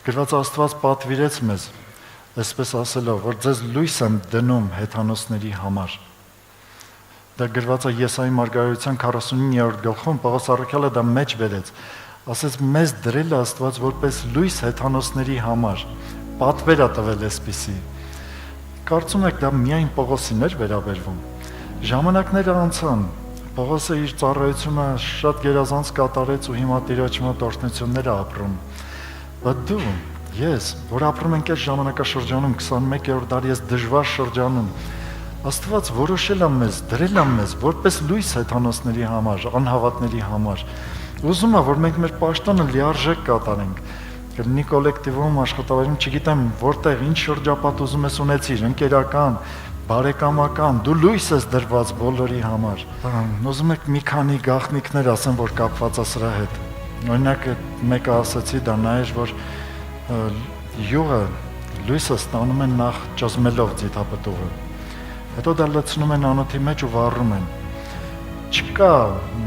Գրված Աստված պատվիրեց մեզ, այսպես ասելով, որ ձեզ լույս եմ դնում հեթանոսների համար։ Դա գրված է Եսայի մարգարեության 49-րդ գլխում, Պողոս առաքյալը դա մեջ բերեց, ասեց մեզ դրել է Աստված որպես լույս հեթանոսների համար, պատվեր է տվել այսպիսի։ Կարծում եք դա միայն Պողոսին էր վերաբերվում։ Ժամանակները անցան, Պողոսը իր ծառայությունը շատ գերազանց կատարեց ու հիմա Տիրոջ մոտ օրհնություններ է ապրում։ Բայց դու, ես, որ ապրում ենք այս ժամանակաշրջանում 21-րդ դարի այս դժվար շրջանում, Աստված որոշել է մեզ, դրել է մեզ որպես լույս հեթանոսների համար, անհավատների համար։ Ուզում է, որ մենք մեր պաշտոնը լիարժեք կատարենք։ Կլինի կոլեկտիվում, աշխատավայրում, չգիտեմ, որտեղ, ինչ շրջապատ ուզում ես ունեցիր, ընկերական, բարեկամական, դու լույս ես դրված բոլորի համար։ Ուզում եք մի քանի գաղտնիքներ ասեմ, որ կապված է սրա հետ։ Օրինակ, մեկը ասացի, դա նա էր, որ յուղը լույսը ստանում են նախ ճզմելով ձիթապտուղը։ Հետո դա լցնում են անոթի մեջ ու վառում են։ Չկա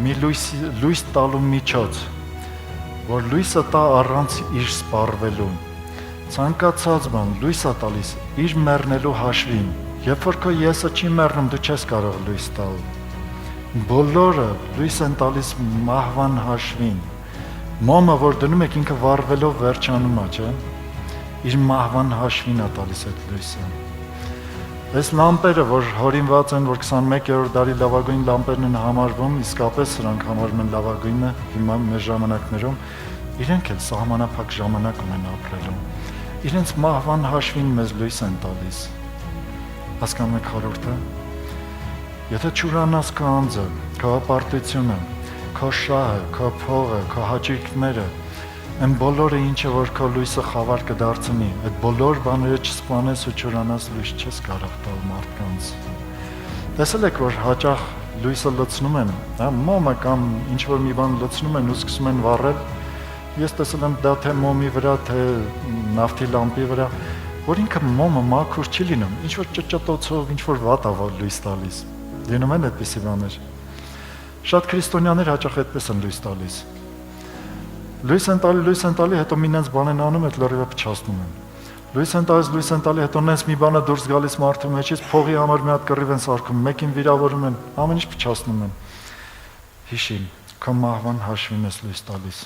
մի լույս տալու միջոց, որ լույսը տա առանց իր սպառվելու։ Ցանկացած բան լույս է տալիս իր մեռնելու հաշվին։ Երբ որ քո եսը չի մեռնում, դու չես կարող լույս տալ։ Բոլորը լույս են տալիս մահվան հաշվին։ Մոմը, որ դնում եք, ինքը վառվելով վերջանում է, չէ՞։ Իր մահվան հաշվին է տալիս այդ լույսը։ Այս լամպերը, որ հորինված են, որ 21-րդ դարի լավագույն լամպերն են համարվում, իսկապես սրանք համարվում են լավագույնը հիմա մեր ժամանակներում, իրենք էլ սահմանափակ ժամանակ ունեն ապրելու։ Իրենց մահվան հաշվին մեզ լույս են տալիս։ Հասկանում եք խորհուրդը։ Եթե չուրանաս քո անձը, քո ապարտությունը, քո շահը, քո փողը, քո հաճույքները, այն բոլորը ինչը որ քո լույսը խավար կդարձնի, այդ բոլոր բաները չսպանես ու չուրանաս, լույս չես կարող տալ մարդկանց։ Տեսել եք, որ հաճախ լույսը լցնում են, մոմը կամ ինչ որ մի բան լցնում են ու սկսում են վառել։ Ես տեսել եմ դա թե մոմի վրա, թե նավթի լամպի վրա, որ ինքը մոմը մաքուր չի լինում, ինչ որ ճճտոցով, ինչ որ վատ է լույս տալիս։ Լինում են այդպիսի բաներ։ Շատ քրիստոնյաներ հաճախ այդպես են լույս տալիս։ Լույս են տալի, հետո մի նենց բան են անում, այդ լրիվը փչացնում են։ Լույս են տալի, հետո նենց մի բանը դուրս գալիս մարդու մեջից, փողի համար մի հատ կռիվ են սարքում, մեկին վիրավորում են, ամեն ինչ փչացնում են։ Հիշի, քո մահվան հաշվին ես լույս տալիս։